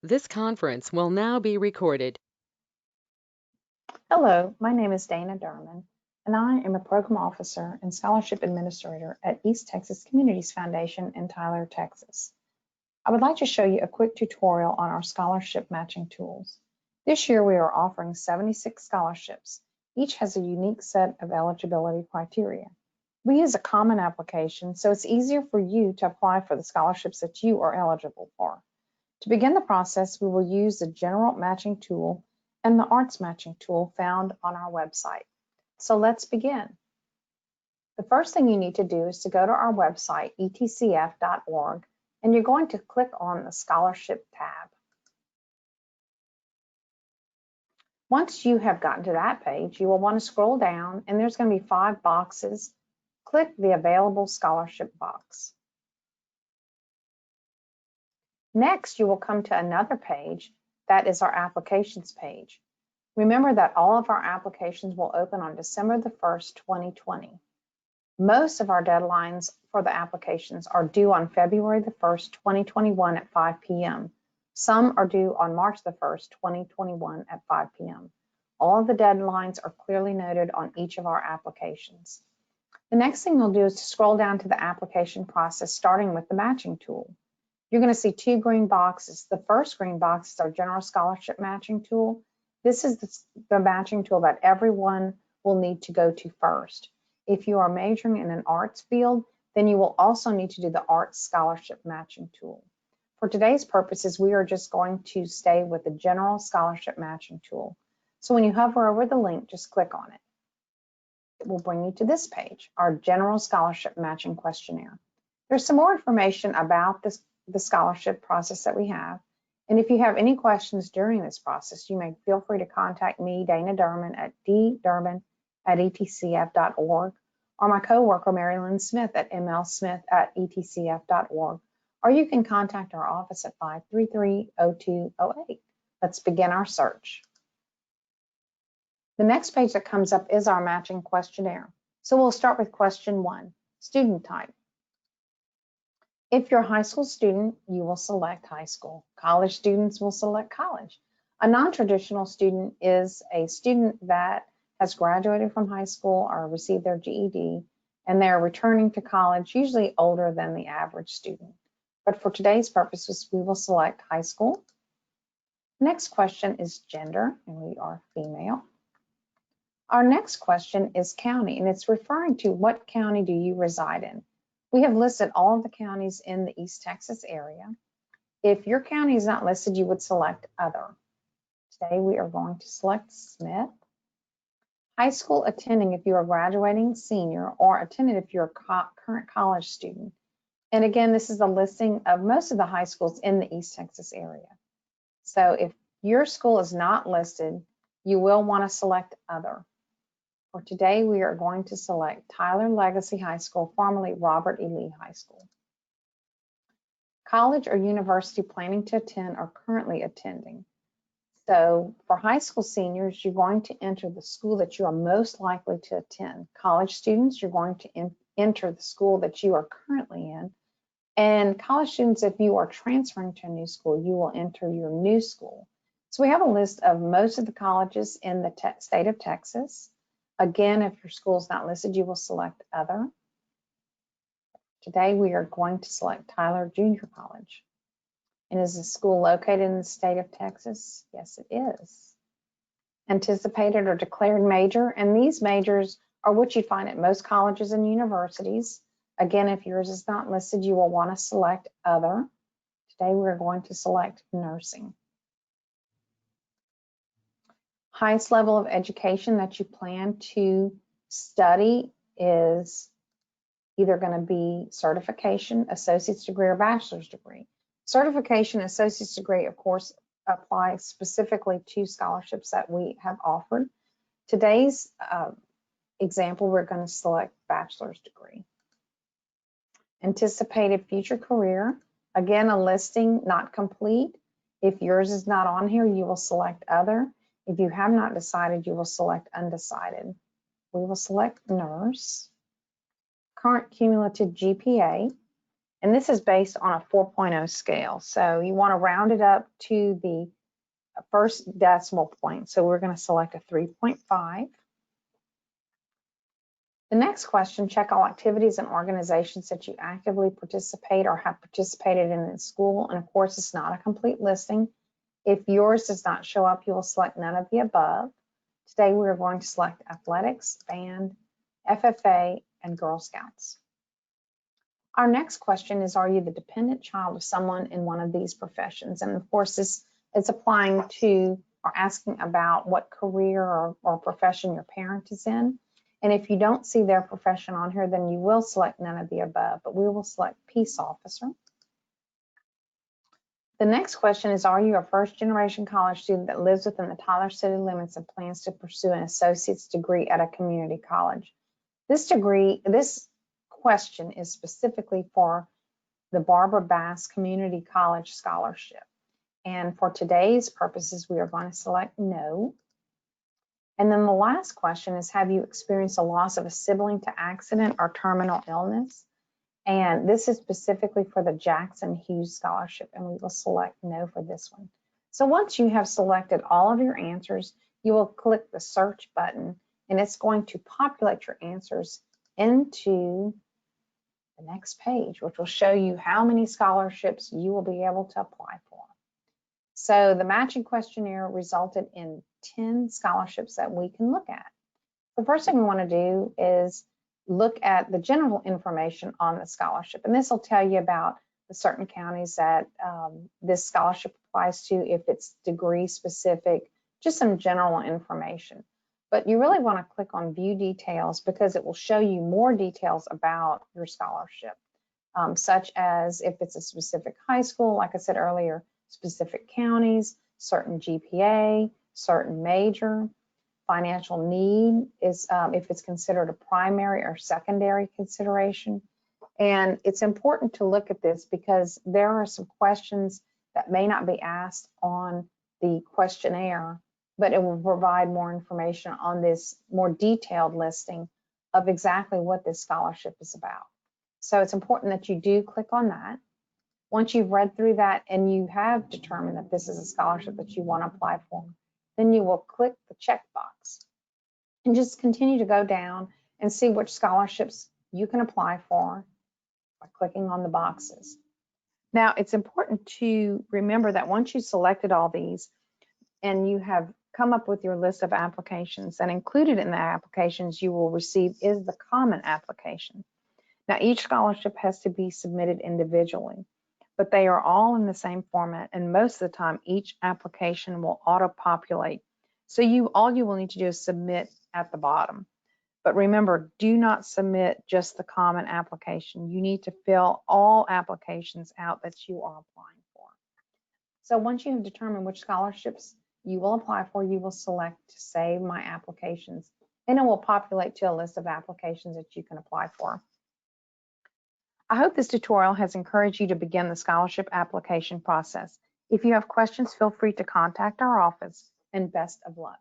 This conference will now be recorded. Hello, my name is Dana Derman, and I am a Program Officer and Scholarship Administrator at East Texas Communities Foundation in Tyler, Texas. I would like to show you a quick tutorial on our scholarship matching tools. This year we are offering 76 scholarships. Each has a unique set of eligibility criteria. We use a common application, so it's easier for you to apply for the scholarships that you are eligible for. To begin the process, we will use the General Matching Tool and the Arts Matching Tool found on our website. So let's begin. The first thing you need to do is to go to our website, etcf.org, and you're going to click on the Scholarship tab. Once you have gotten to that page, you will want to scroll down, and there's going to be 5 boxes. Click the Available Scholarship box. Next, you will come to another page that is our applications page. Remember that all of our applications will open on December the 1st, 2020. Most of our deadlines for the applications are due on February the 1st, 2021 at 5 p.m. Some are due on March the 1st, 2021 at 5 p.m. All of the deadlines are clearly noted on each of our applications. The next thing you'll do is to scroll down to the application process, starting with the matching tool. You're going to see 2 green boxes. The first green box is our General Scholarship Matching Tool. This is the matching tool that everyone will need to go to first. If you are majoring in an arts field, then you will also need to do the Arts Scholarship Matching Tool. For today's purposes, we are just going to stay with the General Scholarship Matching Tool. So when you hover over the link, just click on it. It will bring you to this page, our General Scholarship Matching Questionnaire. There's some more information about the scholarship process that we have. And if you have any questions during this process, you may feel free to contact me, Dana Derman, at dderman@etcf.org, or my coworker, Mary Lynn Smith, at mlsmith@etcf.org, or you can contact our office at 533-0208. Let's begin our search. The next page that comes up is our matching questionnaire. So we'll start with question 1, student type. If you're a high school student, you will select high school. College students will select college. A non-traditional student is a student that has graduated from high school or received their GED, and they're returning to college, usually older than the average student. But for today's purposes, we will select high school. Next question is gender, and we are female. Our next question is county, and it's referring to what county do you reside in. We have listed all of the counties in the East Texas area. If your county is not listed, you would select other. Today we are going to select Smith. High school attending if you are graduating senior, or attended if you're a current college student. And again, this is a listing of most of the high schools in the East Texas area. So if your school is not listed, you will want to select other. For today, we are going to select Tyler Legacy High School, formerly Robert E. Lee High School. College or university planning to attend or currently attending. So for high school seniors, you're going to enter the school that you are most likely to attend. College students, you're going to enter the school that you are currently in. And college students, if you are transferring to a new school, you will enter your new school. So we have a list of most of the colleges in the state of Texas. Again, if your school is not listed, you will select other. Today, we are going to select Tyler Junior College. And is the school located in the state of Texas? Yes, it is. Anticipated or declared major, and these majors are what you find at most colleges and universities. Again, if yours is not listed, you will want to select other. Today, we're going to select nursing. Highest level of education that you plan to study is either going to be certification, associate's degree, or bachelor's degree. Certification, associate's degree, of course, applies specifically to scholarships that we have offered. Today's example, we're going to select bachelor's degree. Anticipated future career, again, a listing not complete. If yours is not on here, you will select other. If you have not decided, you will select undecided. We will select nurse. Current cumulative GPA. And this is based on a 4.0 scale. So you want to round it up to the first decimal point. So we're going to select a 3.5. The next question, check all activities and organizations that you actively participate or have participated in school. And of course, it's not a complete listing. If yours does not show up, you will select none of the above. Today, we are going to select athletics, band, FFA, and Girl Scouts. Our next question is, are you the dependent child of someone in one of these professions? And of course, this is applying to or asking about what career or profession your parent is in. And if you don't see their profession on here, then you will select none of the above, but we will select peace officer. The next question is, are you a first-generation college student that lives within the Tyler city limits and plans to pursue an associate's degree at a community college? This question is specifically for the Barbara Bass Community College Scholarship. And for today's purposes, we are going to select no. And then the last question is, have you experienced a loss of a sibling to accident or terminal illness? And this is specifically for the Jackson Hughes Scholarship, and we will select no for this one. So once you have selected all of your answers, you will click the search button, and it's going to populate your answers into the next page, which will show you how many scholarships you will be able to apply for. So the matching questionnaire resulted in 10 scholarships that we can look at. The first thing we want to do is look at the general information on the scholarship. And this will tell you about the certain counties that this scholarship applies to, if it's degree specific, just some general information. But you really want to click on view details because it will show you more details about your scholarship, such as if it's a specific high school, like I said earlier, specific counties, certain GPA, certain major. Financial need is if it's considered a primary or secondary consideration. And it's important to look at this because there are some questions that may not be asked on the questionnaire, but it will provide more information on this more detailed listing of exactly what this scholarship is about. So it's important that you do click on that. Once you've read through that and you have determined that this is a scholarship that you want to apply for, then you will click the checkbox and just continue to go down and see which scholarships you can apply for by clicking on the boxes. Now, it's important to remember that once you selected all these and you have come up with your list of applications, and included in the applications you will receive is the common application. Now, each scholarship has to be submitted individually, but they are all in the same format, and most of the time each application will auto-populate. So all you will need to do is submit at the bottom. But remember, do not submit just the common application. You need to fill all applications out that you are applying for. So once you have determined which scholarships you will apply for, you will select to save my applications, and it will populate to a list of applications that you can apply for. I hope this tutorial has encouraged you to begin the scholarship application process. If you have questions, feel free to contact our office, and best of luck.